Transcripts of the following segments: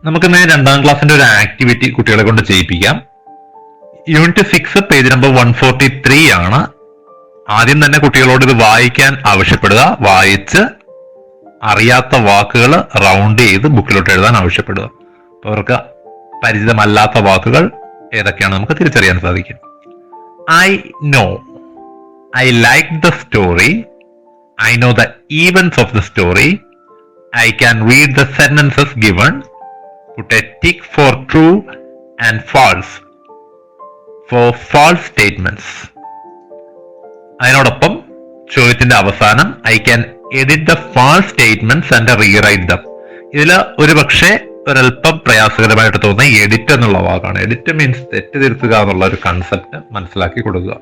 നമുക്ക് ഇന്ന് 2ാം ക്ലാസ്സിന്റെ ഒരു ആക്ടിവിറ്റി കുട്ടികളെ കൊണ്ട് ചെയ്യിപ്പിക്കാം. യൂണിറ്റ് 6 പേജ് നമ്പർ 143 ആണ്. ആദ്യം തന്നെ കുട്ടികളോട് ഇത് വായിക്കാൻ ആവശ്യപ്പെടുക. വായിച്ച് അറിയാത്ത വാക്കുകൾ റൗണ്ട് ചെയ്ത് ബുക്കിലോട്ട് എഴുതാൻ ആവശ്യപ്പെടുക. അപ്പോൾ അവർക്ക് പരിചിതമല്ലാത്ത വാക്കുകൾ ഏതൊക്കെയാണ് നമുക്ക് തിരിച്ചറിയാൻ സാധിക്കും. I know, I like the story, I know the events of the story, I can read the sentences given, put a tick for true and false for false statements. അതിനോടൊപ്പം ചോദ്യത്തിന്റെ അവസാനം I can edit the false statements and rewrite them. ഇതിൽ ഒരു പക്ഷേ ഒരല്പം പ്രയാസകരമായിട്ട് തോന്നുന്ന edit എന്നുള്ള വാക്കാണ്. എഡിറ്റ് മീൻസ് തെറ്റ് തിരുത്തുക എന്നുള്ള ഒരു കൺസെപ്റ്റ് മനസ്സിലാക്കി കൊടുക്കുക.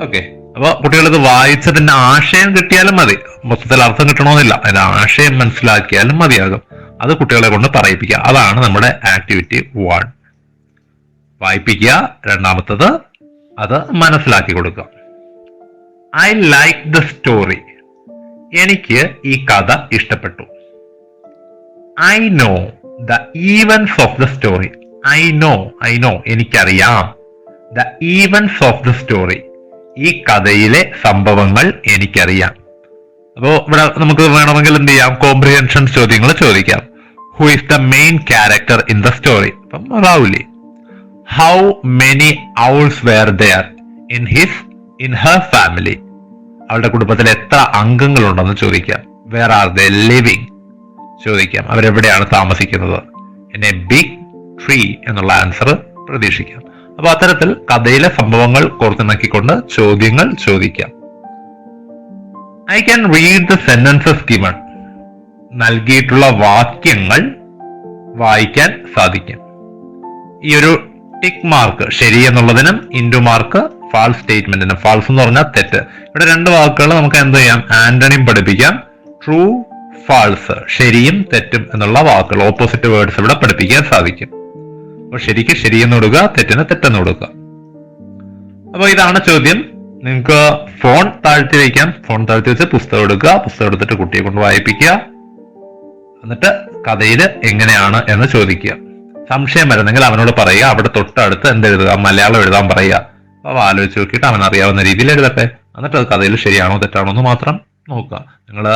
ഓക്കെ, അപ്പൊ കുട്ടികൾ ഇത് വായിച്ചതിന്റെ ആശയം കിട്ടിയാലും മതി, മൊത്തത്തിൽ അർത്ഥം കിട്ടണമെന്നില്ല. അതിന്റെ ആശയം മനസ്സിലാക്കിയാലും മതിയാകും. അത് കുട്ടികളെ കൊണ്ട് പറയിപ്പിക്കുക. അതാണ് നമ്മുടെ ആക്ടിവിറ്റി 1. വായിപ്പിക്കുക. രണ്ടാമത്തത് അത് മനസ്സിലാക്കി കൊടുക്കുക. ഐ ലൈക്ക് ദ സ്റ്റോറി, എനിക്ക് ഈ കഥ ഇഷ്ടപ്പെട്ടു. I know the events of the story, I know എനിക്കറിയാം. The events of the story, ഈ കഥയിലെ സംഭവങ്ങൾ എനിക്കറിയാം. അപ്പോ ഇവിടെ നമുക്ക് വേണമെങ്കിൽ എന്ത് ചെയ്യാം, കോംപ്രിഹെൻഷൻ ചോദ്യങ്ങൾ ചോദിക്കാം. Who is the main character in the story? അപ്പം Rowley. How many owls were there in her family? അവളുടെ കുടുംബത്തിൽ എത്ര അംഗങ്ങളുണ്ടെന്ന് ചോദിക്കാം. വേർ ആർ ദേ ലിവിങ് ചോദിക്കാം. അവരെവിടെയാണ് താമസിക്കുന്നത്? ഇൻ എ ബിഗ് ട്രീ എന്നുള്ള ആൻസർ പ്രതീക്ഷിക്കാം. അപ്പൊ അത്തരത്തിൽ കഥയിലെ സംഭവങ്ങൾ കോർത്തിണക്കിക്കൊണ്ട് ചോദ്യങ്ങൾ ചോദിക്കാം. I can read the sentences given, നൽകിയിട്ടുള്ള വാക്യങ്ങൾ വായിക്കാൻ സാധിക്കും. ഈ ഒരു ടിക്ക് മാർക്ക് ശരി എന്നുള്ളതിനും ഇൻഡു മാർക്ക് ഫാൾസ് സ്റ്റേറ്റ്മെന്റിനും. ഫാൾസ് എന്ന് പറഞ്ഞാൽ തെറ്റ്. ഇവിടെ 2 വാക്കുകൾ നമുക്ക് എന്ത് ചെയ്യാം, ആന്റണിയും പഠിപ്പിക്കാം. ട്രൂ, ഫാൾസ്, ശരിയും തെറ്റും എന്നുള്ള വാക്കുകൾ, ഓപ്പോസിറ്റ് വേർഡ്സ് ഇവിടെ പഠിപ്പിക്കാൻ സാധിക്കും. അപ്പൊ ശരിക്ക് ശരിയെന്ന് കൊടുക്കുക, തെറ്റിന് തെറ്റെന്ന് കൊടുക്കുക. അപ്പൊ ഇതാണ് ചോദ്യം. നിങ്ങൾക്ക് ഫോൺ താഴ്ത്തി വയ്ക്കാം. ഫോൺ താഴ്ത്തി വെച്ച് പുസ്തകം എടുക്കുക. പുസ്തകം എടുത്തിട്ട് കുട്ടിയെ കൊണ്ട് വായിപ്പിക്കുക. എന്നിട്ട് കഥയിൽ എങ്ങനെയാണ് എന്ന് ചോദിക്കുക. സംശയം വരുന്നെങ്കിൽ അവനോട് പറയുക. അവിടെ തൊട്ടടുത്ത് എന്തെഴുതുക, മലയാളം എഴുതാൻ പറയുക. അപ്പൊ ആലോചിച്ച് നോക്കിയിട്ട് അവൻ അറിയാവുന്ന രീതിയിൽ എഴുതട്ടെ. എന്നിട്ട് അത് കഥയിൽ ശരിയാണോ തെറ്റാണോ എന്ന് മാത്രം നോക്കുക. നിങ്ങൾ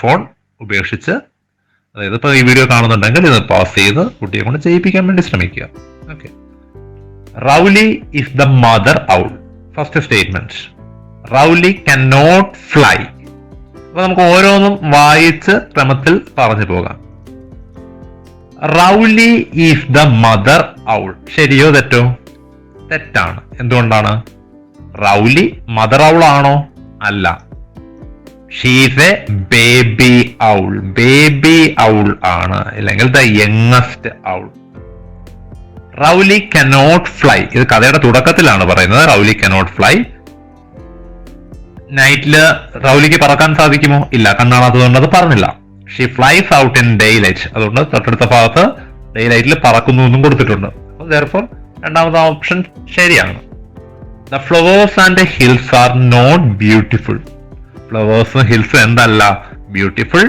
ഫോൺ ഉപേക്ഷിച്ച്, അതായത് ഇപ്പൊ ഈ വീഡിയോ കാണുന്നുണ്ടെങ്കിൽ ഇത് പാസ് ചെയ്ത് കുട്ടിയെ കൊണ്ട് ചെയ്യിപ്പിക്കാൻ വേണ്ടി ശ്രമിക്കുക. Okay. Rowley is the mother owl. First statement, Rowley can not fly. അപ്പൊ നമുക്ക് ഓരോന്നും വായിച്ച് ക്രമത്തിൽ പറഞ്ഞു പോകാം. Rowley is the mother owl. ശരിയോ തെറ്റോ? തെറ്റാണ്. എന്തുകൊണ്ടാണ്? റൗലി മദർ ഔൾ ആണോ? അല്ല. She's a baby owl. Baby owl ആണ്, അല്ലെങ്കിൽ the youngest owl. Rowley cannot fly. ഇത് കഥയുടെ തുടക്കത്തിലാണ് പറയുന്നത്. Rowley cannot fly. നൈറ്റില് റൗലിക്ക് പറക്കാൻ സാധിക്കുമോ? ഇല്ല, കണ്ണാണാത്തതുകൊണ്ട് അത് പറഞ്ഞില്ല. She flies out in day light. അതുകൊണ്ട് തൊട്ടടുത്ത ഭാഗത്ത് ഡേ ലൈറ്റിൽ പറക്കുന്നു എന്നും കൊടുത്തിട്ടുണ്ട്. therefore രണ്ടാമത്തെ ഓപ്ഷൻ ശരിയാണ്. The flowers and hills are not beautiful. ഫ്ലവേഴ്സും ഹിൽസും എന്തല്ല? ബ്യൂട്ടിഫുൾ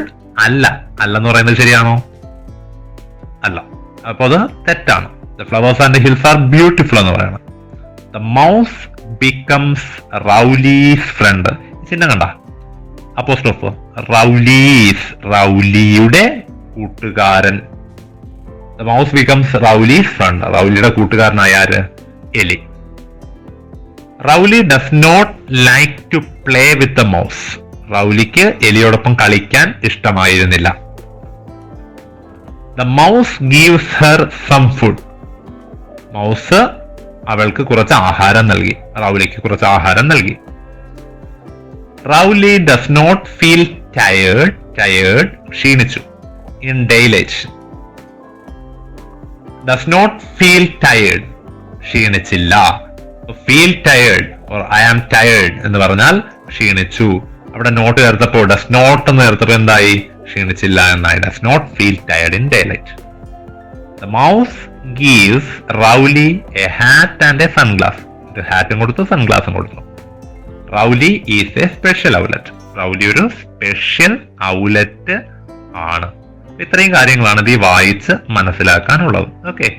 അല്ല. അല്ലെന്ന് പറയുന്നത് ശരിയാണോ? അല്ല. അപ്പൊ അത് തെറ്റാണ്. The flowers and hills are beautiful എന്ന് പറയണം. The mouse becomes Rowley's friend. ചിഹ്നം കണ്ട? അപ്പോസ്ട്രോഫ്. റൗലീസ്, റൗലിയുടെ കൂട്ടുകാരൻ. The mouse becomes Rowley's friend. റൗലിയുടെ കൂട്ടുകാരനായ ആര്? എലി. Rowley does not like to play with the mouse. റൗലിക്ക് എലിയോടൊപ്പം കളിക്കാൻ ഇഷ്ടമായിരുന്നില്ല. The mouse gives her some food. Mouse അവൾക്ക് കുറച്ച് ആഹാരം നൽകി. റൗലിക്ക് കുറച്ച് ആഹാരം നൽകി. Rowley does not feel tired. ക്ഷീണിച്ചു. In daylight. Does not feel tired. ക്ഷീണിച്ചില്ല. Feel tired or I am tired എന്ന് പറഞ്ഞാൽ ക്ഷീണിച്ചു. അവിടെ നോട്ട് ചേർത്തപ്പോ, ഡസ് നോട്ട് എന്ന് ചേർത്തപ്പോ എന്തായി? ക്ഷീണിച്ചില്ല എന്നായി. Does not feel tired in daylight. The mouse gives Rowley a hat and a sunglass. ഒരു ഹാറ്റും കൊടുത്തു, സൺഗ്ലാസും കൊടുത്തു. Rowley is a special owlet. Rowley ഒരു സ്പെഷ്യൽ ഔലറ്റ് ആണ്. ഇത്രയും കാര്യങ്ങളാണ് ഇത് വായിച്ച് മനസ്സിലാക്കാനുള്ളത്. ഓക്കെ,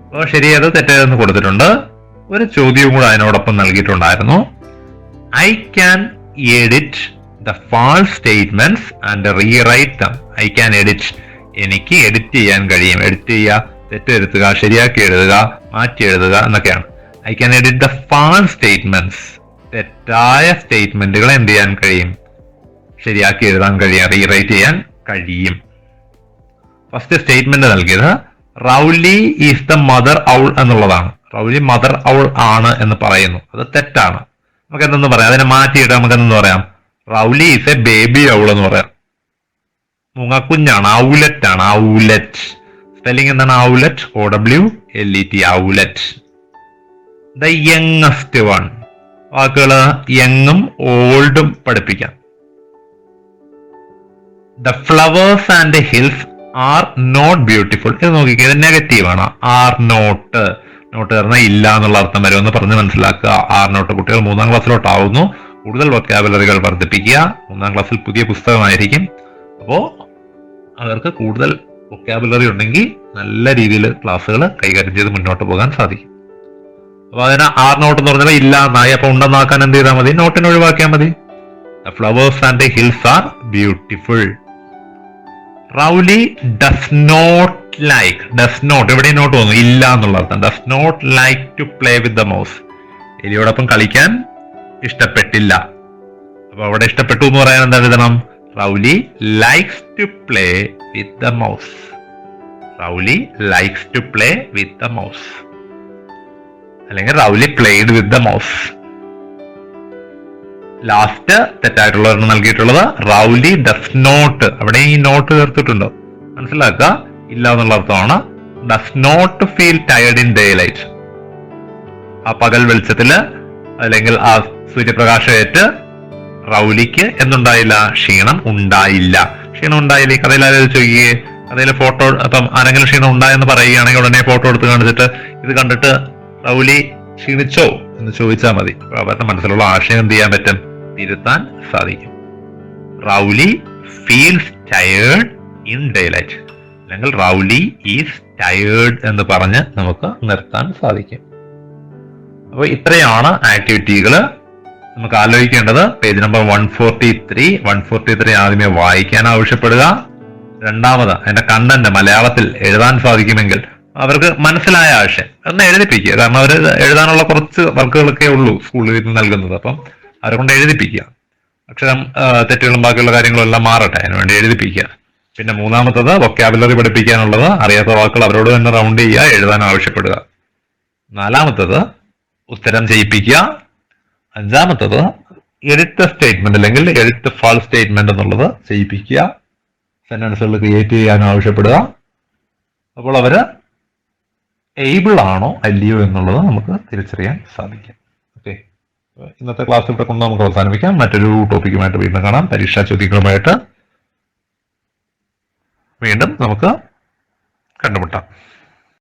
അപ്പോൾ ശരിയത് തെറ്റേതെന്ന് കൊടുത്തിട്ടുണ്ട്. ഒരു ചോദ്യവും കൂടെ അതിനോടൊപ്പം നൽകിയിട്ടുണ്ടായിരുന്നു. I can edit the false statements and rewrite them. I can edit, എനിക്ക് എഡിറ്റ് ചെയ്യാൻ കഴിയും. എഡിറ്റ് ചെയ്യുക, തെറ്റെഴുതുക, ശരിയാക്കി എഴുതുക, മാറ്റി എഴുതുക എന്നൊക്കെയാണ്. I can edit the false statements, തെറ്റായ സ്റ്റേറ്റ്മെന്റുകൾ എന്ത് ചെയ്യാൻ കഴിയും? ശരിയാക്കി എഴുതാൻ കഴിയും, റീറൈറ്റ് ചെയ്യാൻ കഴിയും. ഫസ്റ്റ് സ്റ്റേറ്റ്മെന്റ് നൽകിയത് Rowley is the mother owl എന്നുള്ളതാണ്. റൗലി മദർ ഔൾ ആണ് എന്ന് പറയുന്നു, അത് തെറ്റാണ്. നമുക്ക് എന്തെന്ന് പറയാം? അതിനെ മാറ്റിയിട്ട് നമുക്ക് എന്തെന്ന് പറയാം? Rowley is a baby owl എന്ന് പറയാം. മുങ്ങക്കുഞ്ഞാണ്, ഔലറ്റ് ആണ്, ഔലറ്റ്. സ്പെല്ലിംഗ് എന്താണ്? Owlet, OWLET, owlet. The youngest one, വാക്കുകള് യങ്ങും ഓൾഡും പഠിപ്പിക്കാം. The flowers and hills are not beautiful. ഇത് നോക്കിക്കുക, ഇത് നെഗറ്റീവ് ആണ്. ആർ നോട്ട്, നോട്ട് പറഞ്ഞാൽ ഇല്ല എന്നുള്ള അർത്ഥം വരുമെന്ന് പറഞ്ഞ് മനസ്സിലാക്കുക. Are not. കുട്ടികൾ 3ാം ക്ലാസ്സിലോട്ടാവുന്നു. കൂടുതൽ വൊക്കാബുലറികൾ വർദ്ധിപ്പിക്കുക. 3ാം ക്ലാസ്സിൽ പുതിയ പുസ്തകമായിരിക്കും. അപ്പോൾ അവർക്ക് കൂടുതൽ വൊക്കാബുലറി ഉണ്ടെങ്കിൽ നല്ല രീതിയിൽ ക്ലാസ്സുകൾ കൈകാര്യം ചെയ്ത് മുന്നോട്ട് പോകാൻ സാധിക്കും. അപ്പൊ അതിന് ആർ നോട്ട് എന്ന് പറഞ്ഞാൽ ഇല്ല എന്നായി. അപ്പൊ ഉണ്ടെന്നാക്കാൻ എന്ത് ചെയ്താൽ മതി? നോട്ടിന് ഒഴിവാക്കിയാൽ മതി. The flowers and hills are beautiful. Rowley does not like, does not, എവിടെ നോട്ട് തോന്നുന്നു? ഇല്ല എന്നുള്ള അർത്ഥം. Does not like to play with the mouse. എലിയോടൊപ്പം കളിക്കാൻ ഇഷ്ടപ്പെട്ടില്ല. അപ്പൊ അവിടെ ഇഷ്ടപ്പെട്ടു എന്ന് പറയാൻ എന്താ എഴുതണം? Rowley likes to play with the mouse. Rowley likes to play with the mouse, അല്ലെങ്കിൽ Rowley played with the mouse. Last തെറ്റായിട്ടുള്ളവരാണ് നൽകിയിട്ടുള്ളത്. റൗലി ഡസ് നോട്ട്, അവിടെ ഈ നോട്ട് ചേർത്തിട്ടുണ്ടോ? മനസ്സിലാക്കുക, ഇല്ല എന്നുള്ള അർത്ഥമാണ്. Does not feel tired in daylight. ആ പകൽ വെളിച്ചത്തില് അല്ലെങ്കിൽ ആ സൂര്യപ്രകാശമേറ്റ് റൗലിക്ക് എന്തുണ്ടായില്ല? ക്ഷീണം ഉണ്ടായില്ല. ക്ഷീണം ഉണ്ടായില്ല. ഈ കഥയിൽ ആരും ചോദിക്കുകയെ, കഥയിലെ ഫോട്ടോ, അപ്പം ആരെങ്കിലും ക്ഷീണം ഉണ്ടായെന്ന് പറയുകയാണെങ്കിൽ ഉടനെ ഫോട്ടോ എടുത്ത് കാണിച്ചിട്ട് ഇത് കണ്ടിട്ട് റൗലി ക്ഷീണിച്ചോ എന്ന് ചോദിച്ചാൽ മതി. അവരുടെ മനസ്സിലുള്ള ആശയം എന്ത് ചെയ്യാൻ പറ്റും? തിരുത്താൻ സാധിക്കും. Rowley feels tired in daylight, അല്ലെങ്കിൽ റൗലി ഈസ് ടയേർഡ് എന്ന് പറഞ്ഞ് നമുക്ക് നിർത്താൻ സാധിക്കും. അപ്പോൾ ഇത്രയാണ് ആക്ടിവിറ്റികൾ നമുക്ക് ആലോചിക്കേണ്ടത്. പേജ് നമ്പർ 143 ആദ്യമേ വായിക്കാൻ ആവശ്യപ്പെടുക. രണ്ടാമത് അതിന്റെ കണ്ടന്റ് മലയാളത്തിൽ എഴുതാൻ സാധിക്കുമെങ്കിൽ അവർക്ക് മനസ്സിലായ ആശയം ഒന്ന് എഴുതിപ്പിക്കുക. കാരണം അവർ എഴുതാനുള്ള കുറച്ച് വർക്കുകളൊക്കെ ഉള്ളൂ സ്കൂളിൽ നൽകുന്നത്. അപ്പം അവരെ കൊണ്ട് എഴുതിപ്പിക്കുക. അക്ഷരം തെറ്റുകളും ബാക്കിയുള്ള കാര്യങ്ങളും എല്ലാം മാറട്ടെ, അതിനുവേണ്ടി എഴുതിപ്പിക്കുക. പിന്നെ മൂന്നാമത്തത് വൊക്കാബുലറി പഠിപ്പിക്കാനുള്ളത്. അറിയാത്ത വാക്കുകൾ അവരോട് തന്നെ റൗണ്ട് ചെയ്യുക, എഴുതാൻ ആവശ്യപ്പെടുക. നാലാമത്തത് ഉത്തരം ചെയ്യിപ്പിക്കുക. അഞ്ചാമത്തത് എഡിറ്റ് സ്റ്റേറ്റ്മെന്റ് അല്ലെങ്കിൽ എഡിറ്റ് ഫാൾസ് സ്റ്റേറ്റ്മെന്റ് എന്നുള്ളത് ചെയ്യിപ്പിക്കുക. സെന്റൻസുകൾ ക്രിയേറ്റ് ചെയ്യാൻ ആവശ്യപ്പെടുക. അപ്പോൾ അവര് ഏബിൾ ആണോ അല്ലയോ എന്നുള്ളത് നമുക്ക് തിരിച്ചറിയാൻ സാധിക്കും. ഓക്കെ, ഇന്നത്തെ ക്ലാസ് ഇവിടെ കൊണ്ട് നമുക്ക് അവസാനിപ്പിക്കാം. മറ്റൊരു ടോപ്പിക്കുമായിട്ട് വീണ്ടും കാണാം. പരീക്ഷാ ചോദ്യങ്ങളുമായിട്ട് വീണ്ടും നമുക്ക് കണ്ടുമുട്ടാം.